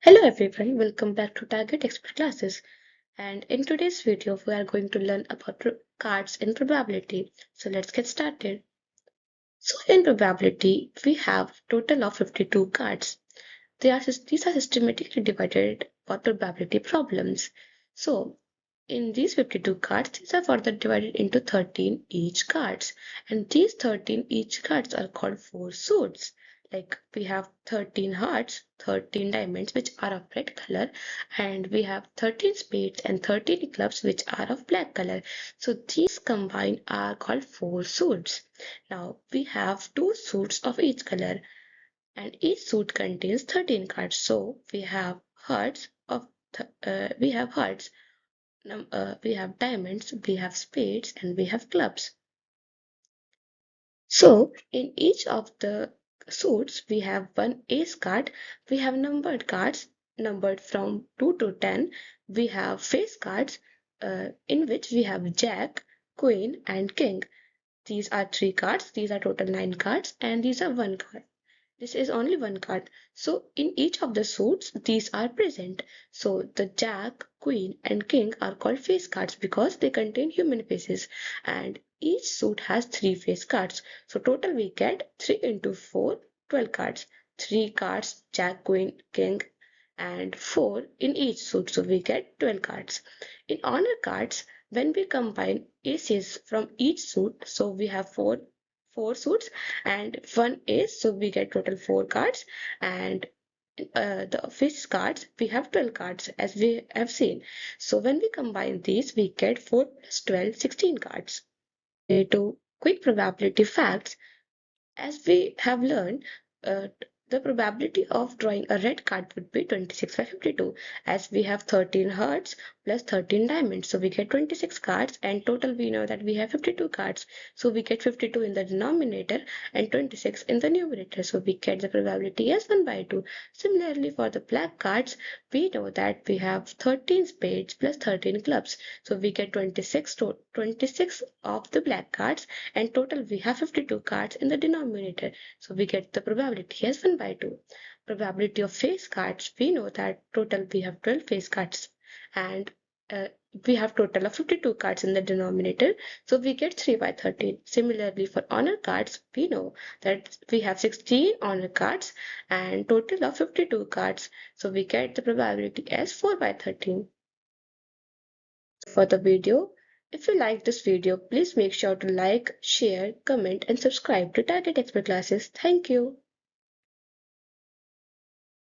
Hello everyone, welcome back to Target Expert Classes. And in today's video, we are going to learn about cards in probability. So let's get started. So in probability, we have total of 52 cards. These are systematically divided for probability problems. So in these 52 cards, these are further divided into 13 each cards. And these 13 each cards are called four suits. Like we have 13 hearts, 13 diamonds, which are of red color, and we have 13 spades and 13 clubs, which are of black color. So these combined are called four suits. Now we have two suits of each color, and each suit contains 13 cards. So we have hearts, we have diamonds, we have spades, and we have clubs. So in each of the suits, we have one ace card. We have numbered cards, numbered from 2 to 10. We have face cards, in which we have jack, queen, and king. These are three cards. These are total 9 cards, and these are one card. This is only one card. So in each of the suits, these are present. So the jack, queen, and king are called face cards because they contain human faces. And each suit has three face cards. So total we get 3 into 4, 12 cards. 3 cards, jack, queen, king, and 4 in each suit. So we get 12 cards. In honor cards, when we combine aces from each suit, so we have four suits and one ace, so we get total 4 cards. And the face cards, we have 12 cards as we have seen. So when we combine these, we get 4 plus 12, 16 cards. To quick probability facts, as we have learned, the probability of drawing a red card would be 26 by 52, as we have 13 hearts plus 13 diamonds. So we get 26 cards, and total we know that we have 52 cards. So we get 52 in the denominator and 26 in the numerator. So we get the probability as 1 by 2. Similarly, for the black cards, we know that we have 13 spades plus 13 clubs. So we get 26 of the black cards, and total we have 52 cards in the denominator. So we get the probability as 1 by 2. Probability of face cards, we know that total we have 12 face cards, and uh, we have total of 52 cards in the denominator, so we get 3 by 13. Similarly, for honor cards, we know that we have 16 honor cards and total of 52 cards, so we get the probability as 4 by 13. For the video, if you like this video, please make sure to like, share, comment, and subscribe to Target Expert Classes. Thank you.